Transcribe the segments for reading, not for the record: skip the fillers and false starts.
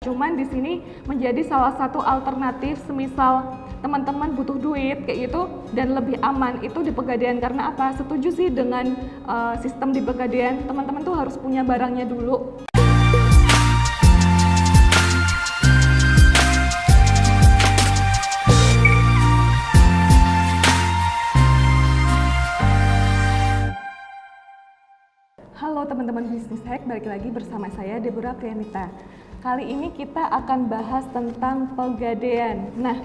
Cuman di sini menjadi salah satu alternatif semisal teman-teman butuh duit kayak gitu dan lebih aman itu di Pegadaian. Karena apa? Setuju sih dengan sistem di Pegadaian, teman-teman tuh harus punya barangnya dulu. Halo teman-teman Bisnis Hack, balik lagi bersama saya Deborah Priyanita. Kali ini kita akan bahas tentang Pegadaian. Nah,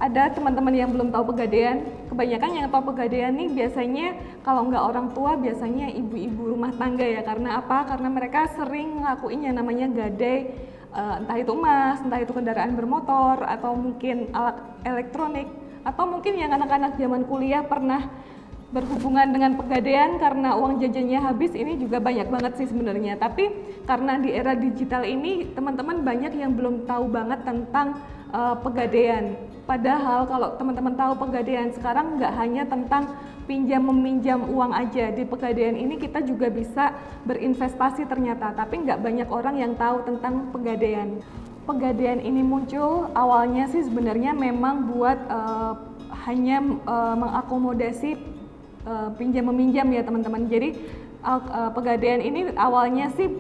ada teman-teman yang belum tahu Pegadaian. Kebanyakan yang tahu Pegadaian nih biasanya kalau nggak orang tua, biasanya ibu-ibu rumah tangga ya. Karena apa? Karena mereka sering ngelakuin yang namanya gadai, entah itu emas, entah itu kendaraan bermotor, atau mungkin alat elektronik, atau mungkin yang anak-anak zaman kuliah pernah berhubungan dengan Pegadaian karena uang jajannya habis. Ini juga banyak banget sih sebenarnya. Tapi karena di era digital ini teman-teman banyak yang belum tahu banget tentang Pegadaian. Padahal kalau teman-teman tahu Pegadaian sekarang nggak hanya tentang pinjam meminjam uang aja. Di Pegadaian ini kita juga bisa berinvestasi ternyata. Tapi nggak banyak orang yang tahu tentang Pegadaian. Pegadaian ini muncul awalnya sih sebenarnya memang buat hanya mengakomodasi pinjam meminjam ya teman-teman. Jadi Pegadaian ini awalnya sih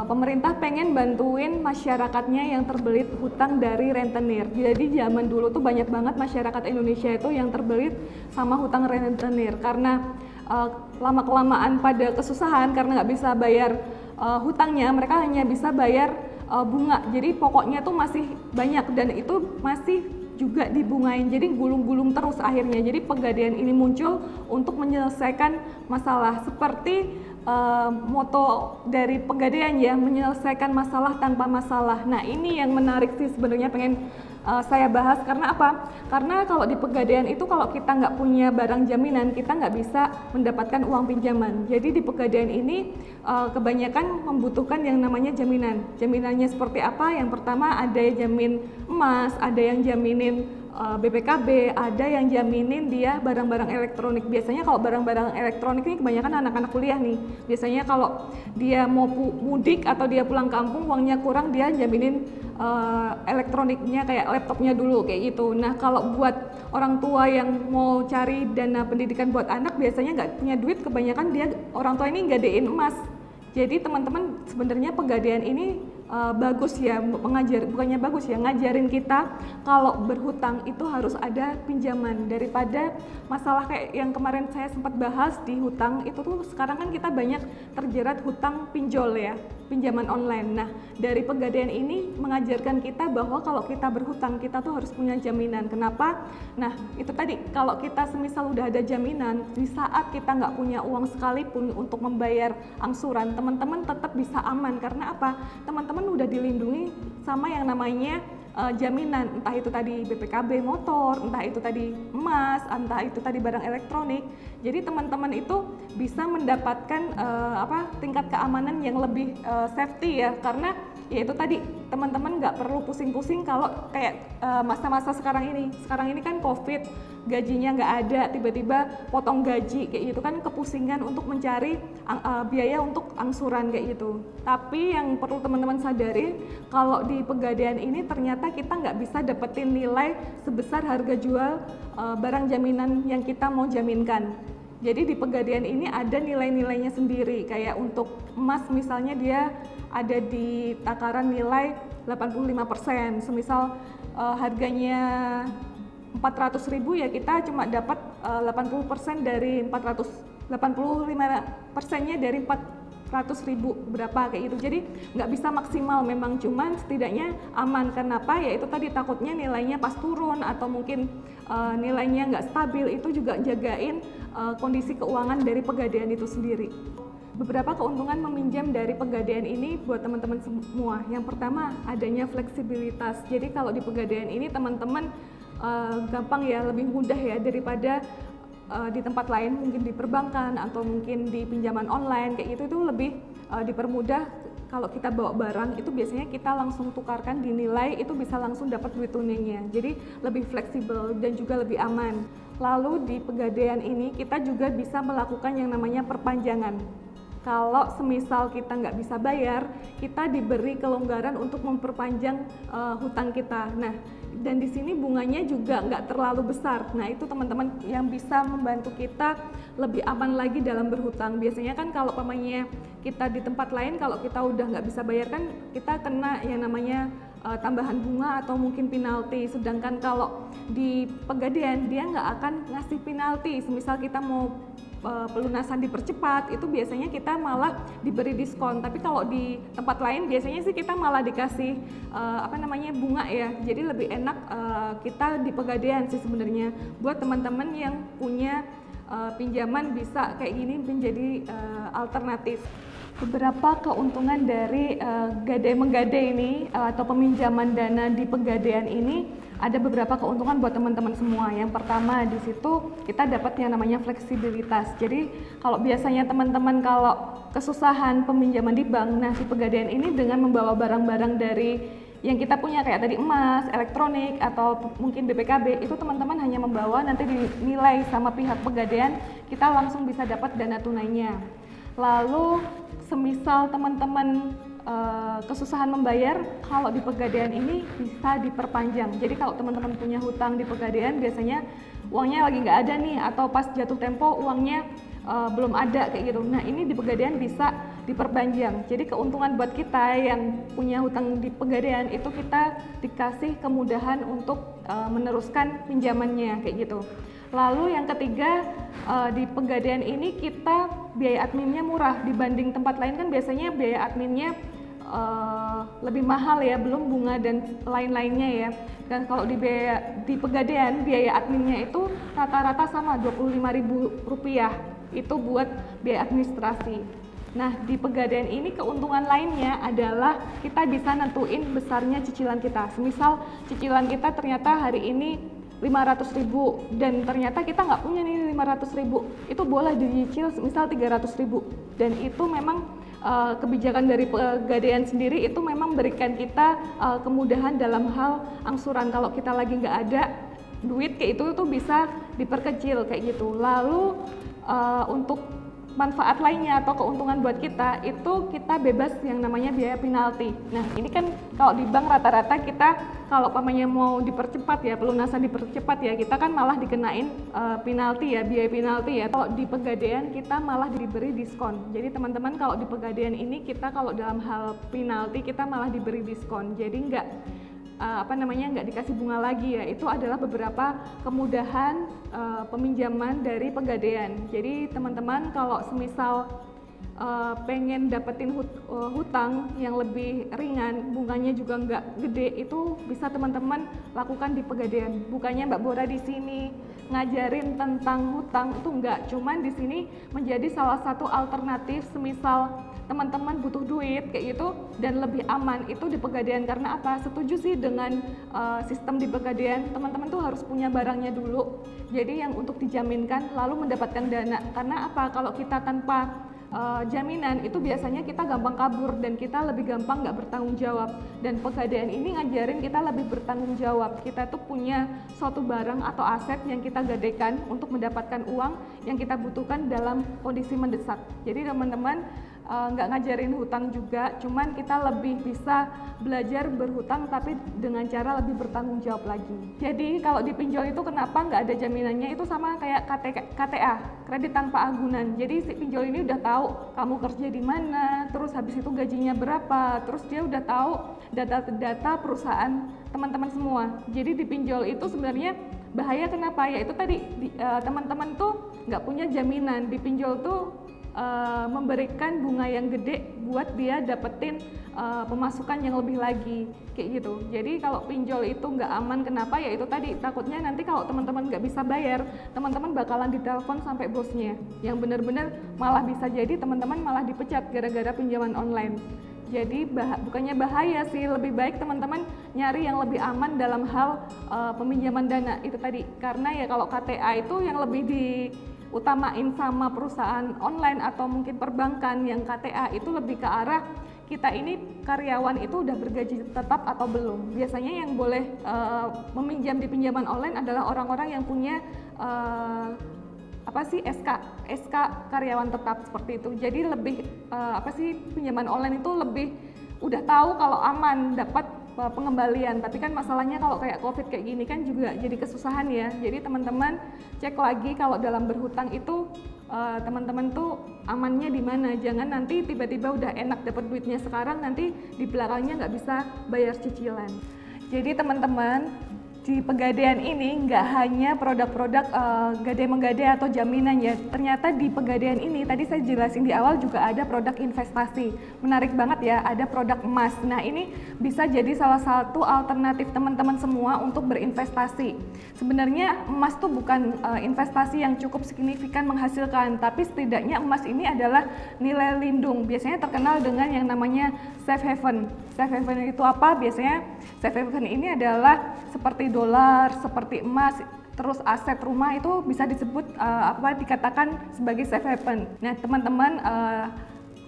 pemerintah pengen bantuin masyarakatnya yang terbelit hutang dari rentenir. Jadi zaman dulu tuh banyak banget masyarakat Indonesia itu yang terbelit sama hutang rentenir karena lama-kelamaan pada kesusahan karena nggak bisa bayar hutangnya, mereka hanya bisa bayar bunga. Jadi pokoknya tuh masih banyak dan itu masih juga dibungain, jadi gulung-gulung terus akhirnya. Jadi Pegadaian ini muncul untuk menyelesaikan masalah seperti moto dari Pegadaian ya, menyelesaikan masalah tanpa masalah. Nah ini yang menarik sih sebenarnya pengen saya bahas. Karena apa? Karena kalau di Pegadaian itu kalau kita nggak punya barang jaminan, kita nggak bisa mendapatkan uang pinjaman. Jadi di Pegadaian ini kebanyakan membutuhkan yang namanya jaminan. Jaminannya seperti apa? Yang pertama ada yang jamin emas, ada yang jaminin BPKB, ada yang jaminin dia barang-barang elektronik. Biasanya kalau barang-barang elektronik ini kebanyakan anak-anak kuliah nih. Biasanya kalau dia mau mudik atau dia pulang kampung uangnya kurang, dia jaminin elektroniknya kayak laptopnya dulu kayak gitu. Nah kalau buat orang tua yang mau cari dana pendidikan buat anak biasanya nggak punya duit, kebanyakan dia orang tua ini gadein emas. Jadi teman-teman sebenarnya Pegadaian ini bagus ya, bukannya bagus ya, ngajarin kita kalau berhutang itu harus ada pinjaman. Daripada masalah kayak yang kemarin saya sempat bahas di hutang itu tuh, sekarang kan kita banyak terjerat hutang pinjol ya, pinjaman online. Nah dari Pegadaian ini mengajarkan kita bahwa kalau kita berhutang kita tuh harus punya jaminan. Kenapa? Nah itu tadi, kalau kita semisal udah ada jaminan, di saat kita nggak punya uang sekalipun untuk membayar angsuran, teman-teman tetap bisa aman. Karena apa? Teman-teman udah dilindungi sama yang namanya jaminan, entah itu tadi BPKB motor, entah itu tadi emas, entah itu tadi barang elektronik. Jadi teman-teman itu bisa mendapatkan tingkat keamanan yang lebih safety ya, karena ya itu tadi teman-teman nggak perlu pusing-pusing kalau kayak masa-masa sekarang ini. Sekarang ini kan COVID, gajinya nggak ada, tiba-tiba potong gaji kayak gitu kan, kepusingan untuk mencari biaya untuk angsuran kayak gitu. Tapi yang perlu teman-teman sadari, kalau di Pegadaian ini ternyata kita nggak bisa dapetin nilai sebesar harga jual barang jaminan yang kita mau jaminkan. Jadi di Pegadaian ini ada nilai-nilainya sendiri. Kayak untuk emas misalnya dia ada di takaran nilai 85%. Semisal harganya 400.000 ya kita cuma dapat 80% dari 85%-nya dari 400.000 berapa kayak gitu. Jadi nggak bisa maksimal memang, cuman setidaknya aman. Kenapa? Ya itu tadi, takutnya nilainya pas turun atau mungkin nilainya nggak stabil. Itu juga jagain kondisi keuangan dari Pegadaian itu sendiri. Beberapa keuntungan meminjam dari Pegadaian ini buat teman-teman semua. Yang pertama adanya fleksibilitas. Jadi kalau di Pegadaian ini teman-teman gampang ya, lebih mudah ya daripada di tempat lain, mungkin di perbankan atau mungkin di pinjaman online kayak gitu. Itu lebih dipermudah. Kalau kita bawa barang itu biasanya kita langsung tukarkan, dinilai, itu bisa langsung dapat duit tunainya. Jadi lebih fleksibel dan juga lebih aman. Lalu di Pegadaian ini kita juga bisa melakukan yang namanya perpanjangan. kalau semisal kita nggak bisa bayar, kita diberi kelonggaran untuk memperpanjang hutang kita. Nah, dan di sini bunganya juga nggak terlalu besar. Nah, itu teman-teman yang bisa membantu kita lebih aman lagi dalam berhutang. Biasanya kan kalau pemainnya kita di tempat lain, kalau kita udah nggak bisa bayar kan kita kena yang namanya tambahan bunga atau mungkin penalti. Sedangkan kalau di Pegadaian dia nggak akan ngasih penalti. Semisal kita mau pelunasan dipercepat, itu biasanya kita malah diberi diskon. Tapi kalau di tempat lain biasanya sih kita malah dikasih bunga ya. Jadi lebih enak kita di Pegadaian sih sebenarnya. Buat teman-teman yang punya pinjaman bisa kayak gini menjadi alternatif. Beberapa keuntungan dari gadai-menggadai ini atau peminjaman dana di Pegadaian ini, ada beberapa keuntungan buat teman-teman semua. Yang pertama, di situ kita dapat yang namanya fleksibilitas. Jadi kalau biasanya teman-teman kalau kesusahan peminjaman di bank, nah di Pegadaian ini dengan membawa barang-barang dari yang kita punya kayak tadi emas, elektronik, atau mungkin BPKB, itu teman-teman hanya membawa, nanti dinilai sama pihak Pegadaian, kita langsung bisa dapat dana tunainya. Lalu semisal teman-teman kesusahan membayar, kalau di Pegadaian ini bisa diperpanjang. Jadi kalau teman-teman punya hutang di Pegadaian, biasanya uangnya lagi nggak ada nih, atau pas jatuh tempo uangnya belum ada kayak gitu. Nah, ini di Pegadaian bisa diperpanjang. Jadi keuntungan buat kita yang punya hutang di Pegadaian itu kita dikasih kemudahan untuk meneruskan pinjamannya kayak gitu. Lalu yang ketiga, di Pegadaian ini kita biaya adminnya murah dibanding tempat lain. Kan biasanya biaya adminnya lebih mahal ya, belum bunga dan lain-lainnya ya. Dan kalau di Pegadaian biaya adminnya itu rata-rata sama Rp25.000 itu buat biaya administrasi. Nah, di Pegadaian ini keuntungan lainnya adalah kita bisa nentuin besarnya cicilan kita. Semisal cicilan kita ternyata hari ini 500.000 dan ternyata kita nggak punya nih 500.000, itu boleh dicicil misal 300.000. Dan itu memang kebijakan dari Pegadaian sendiri itu memang berikan kita kemudahan dalam hal angsuran. Kalau kita lagi nggak ada duit kayak itu tuh bisa diperkecil kayak gitu. Lalu untuk manfaat lainnya atau keuntungan buat kita itu kita bebas yang namanya biaya penalti. Nah, ini kan kalau di bank rata-rata kita kalau pamannya mau dipercepat ya, pelunasan dipercepat ya, kita kan malah dikenain penalti ya, biaya penalti ya. Kalau di Pegadaian kita malah diberi diskon. Jadi teman-teman kalau di Pegadaian ini kita kalau dalam hal penalti kita malah diberi diskon. Jadi nggak dikasih bunga lagi ya. Itu adalah beberapa kemudahan peminjaman dari Pegadaian. Jadi teman-teman kalau semisal pengen dapetin hutang yang lebih ringan, bunganya juga nggak gede, itu bisa teman-teman lakukan di Pegadaian. Bukannya Mbak Bora di sini ngajarin tentang hutang, itu enggak, cuman di sini menjadi salah satu alternatif semisal teman-teman butuh duit kayak gitu dan lebih aman itu di Pegadaian. Karena apa? Setuju sih dengan sistem di Pegadaian, teman-teman tuh harus punya barangnya dulu. Jadi yang untuk dijaminkan lalu mendapatkan dana. Karena apa? Kalau kita tanpa jaminan itu biasanya kita gampang kabur dan kita lebih gampang nggak bertanggung jawab. Dan Pegadaian ini ngajarin kita lebih bertanggung jawab. Kita tuh punya suatu barang atau aset yang kita gadaikan untuk mendapatkan uang yang kita butuhkan dalam kondisi mendesak. Jadi teman-teman nggak ngajarin hutang juga, cuman kita lebih bisa belajar berhutang tapi dengan cara lebih bertanggung jawab lagi. Jadi kalau di pinjol itu kenapa nggak ada jaminannya, itu sama kayak KTA, kredit tanpa agunan. Jadi si pinjol ini udah tahu kamu kerja di mana, terus habis itu gajinya berapa, terus dia udah tahu data-data perusahaan teman-teman semua. Jadi di pinjol itu sebenarnya bahaya kenapa? Ya itu tadi teman-teman tuh nggak punya jaminan. Di pinjol tuh memberikan bunga yang gede buat dia dapetin pemasukan yang lebih lagi kayak gitu. Jadi kalau pinjol itu nggak aman kenapa? Ya itu tadi takutnya nanti kalau teman-teman nggak bisa bayar, teman-teman bakalan ditelepon sampai bosnya, yang benar-benar malah bisa jadi teman-teman malah dipecat gara-gara pinjaman online. Jadi bukannya bahaya sih, lebih baik teman-teman nyari yang lebih aman dalam hal peminjaman dana itu tadi. Karena ya kalau KTA itu yang lebih diutamain sama perusahaan online atau mungkin perbankan, yang KTA itu lebih ke arah kita ini karyawan itu udah bergaji tetap atau belum. Biasanya yang boleh meminjam di pinjaman online adalah orang-orang yang punya SK karyawan tetap seperti itu. Jadi lebih pinjaman online itu lebih udah tahu kalau aman dapat pengembalian. Tapi kan masalahnya kalau kayak COVID kayak gini kan juga jadi kesusahan ya. Jadi teman-teman cek lagi kalau dalam berhutang itu teman-teman tuh amannya di mana. Jangan nanti tiba-tiba udah enak dapat duitnya sekarang, nanti di belakangnya nggak bisa bayar cicilan. Jadi teman-teman, di Pegadaian ini nggak hanya produk-produk gadai-menggadai atau jaminan ya. Ternyata di Pegadaian ini tadi saya jelasin di awal juga ada produk investasi. Menarik banget ya, ada produk emas. Nah ini bisa jadi salah satu alternatif teman-teman semua untuk berinvestasi. Sebenarnya emas tuh bukan investasi yang cukup signifikan menghasilkan, tapi setidaknya emas ini adalah nilai lindung. Biasanya terkenal dengan yang namanya safe haven. Safe haven itu apa? Biasanya safe haven ini adalah seperti dolar, seperti emas, terus aset rumah itu bisa disebut dikatakan sebagai safe haven. Nah teman-teman,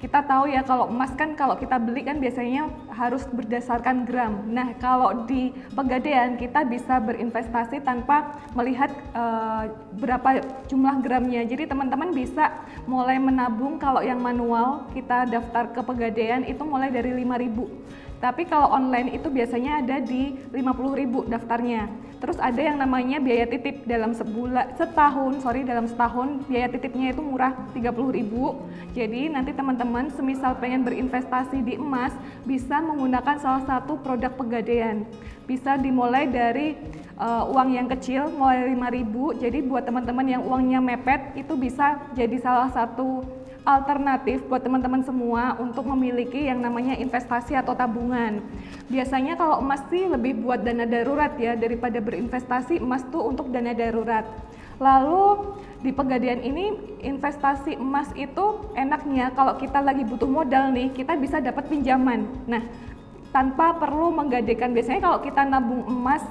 kita tahu ya kalau emas kan kalau kita beli kan biasanya harus berdasarkan gram. Nah kalau di Pegadaian kita bisa berinvestasi tanpa melihat berapa jumlah gramnya. Jadi teman-teman bisa mulai menabung. Kalau yang manual kita daftar ke Pegadaian itu mulai dari 5.000. Tapi kalau online itu biasanya ada di 50.000 daftarnya. Terus ada yang namanya biaya titip dalam dalam setahun biaya titipnya itu murah 30.000. Jadi nanti teman-teman semisal pengen berinvestasi di emas bisa menggunakan salah satu produk Pegadaian. Bisa dimulai dari uang yang kecil mulai 5.000. Jadi buat teman-teman yang uangnya mepet itu bisa jadi salah satu alternatif buat teman-teman semua untuk memiliki yang namanya investasi atau tabungan. Biasanya kalau emas sih lebih buat dana darurat ya, daripada berinvestasi. Emas tuh untuk dana darurat. Lalu di Pegadaian ini investasi emas itu enaknya kalau kita lagi butuh modal nih, kita bisa dapat pinjaman. Nah, tanpa perlu menggadaikan. Biasanya kalau kita nabung emas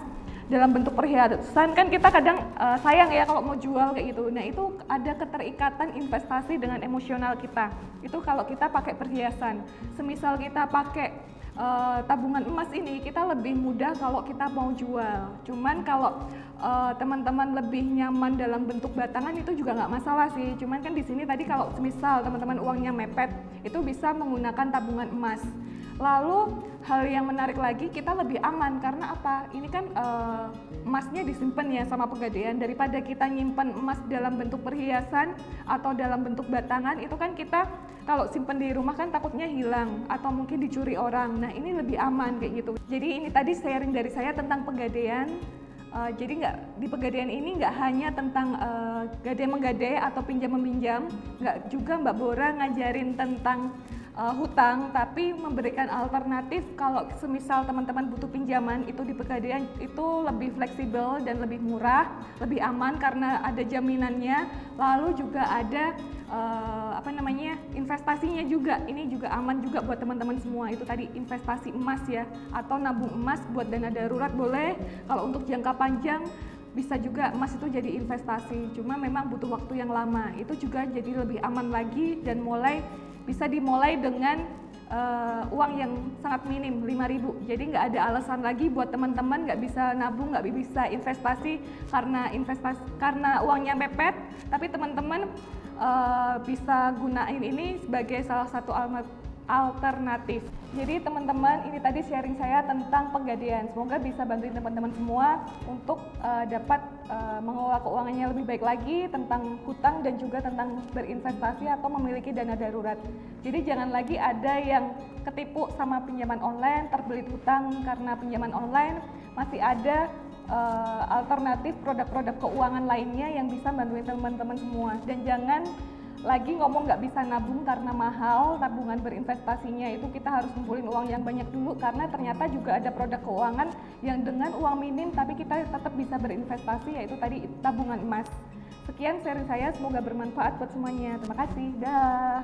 dalam bentuk perhiasan kan kita kadang sayang ya kalau mau jual kayak gitu. Nah itu ada keterikatan investasi dengan emosional kita. Itu kalau kita pakai perhiasan. Semisal kita pakai tabungan emas ini, kita lebih mudah kalau kita mau jual. Cuman kalau teman-teman lebih nyaman dalam bentuk batangan itu juga nggak masalah sih. Cuman kan di sini tadi kalau semisal teman-teman uangnya mepet, itu bisa menggunakan tabungan emas. Lalu hal yang menarik lagi, kita lebih aman karena apa? Ini kan emasnya disimpan ya sama Pegadaian, daripada kita nyimpan emas dalam bentuk perhiasan atau dalam bentuk batangan. Itu kan kita kalau simpan di rumah kan takutnya hilang atau mungkin dicuri orang. Nah ini lebih aman kayak gitu. Jadi ini tadi sharing dari saya tentang Pegadaian. Jadi di Pegadaian ini nggak hanya tentang gadai-menggadai atau pinjam-meminjam, nggak juga Mbak Bora ngajarin tentang hutang, tapi memberikan alternatif kalau semisal teman-teman butuh pinjaman itu di Pegadaian itu lebih fleksibel dan lebih murah, lebih aman karena ada jaminannya. Lalu juga ada investasinya juga. Ini juga aman juga buat teman-teman semua. Itu tadi investasi emas ya, atau nabung emas buat dana darurat boleh. Kalau untuk jangka panjang bisa juga emas itu jadi investasi. Cuma memang butuh waktu yang lama. Itu juga jadi lebih aman lagi dan bisa dimulai dengan uang yang sangat minim 5.000. Jadi nggak ada alasan lagi buat teman-teman nggak bisa nabung, nggak bisa investasi karena uangnya mepet. Tapi teman-teman bisa gunain ini sebagai salah satu alternatif. Jadi teman-teman, ini tadi sharing saya tentang Pegadaian. Semoga bisa bantuin teman-teman semua untuk dapat mengelola keuangannya lebih baik lagi tentang hutang dan juga tentang berinvestasi atau memiliki dana darurat. Jadi jangan lagi ada yang ketipu sama pinjaman online, terbelit hutang karena pinjaman online. Masih ada alternatif produk-produk keuangan lainnya yang bisa bantuin teman-teman semua. Dan jangan lagi ngomong nggak bisa nabung karena mahal. Tabungan berinvestasinya itu kita harus kumpulin uang yang banyak dulu, karena ternyata juga ada produk keuangan yang dengan uang minim tapi kita tetap bisa berinvestasi, yaitu tadi tabungan emas. Sekian sharing saya, semoga bermanfaat buat semuanya. Terima kasih. Dah.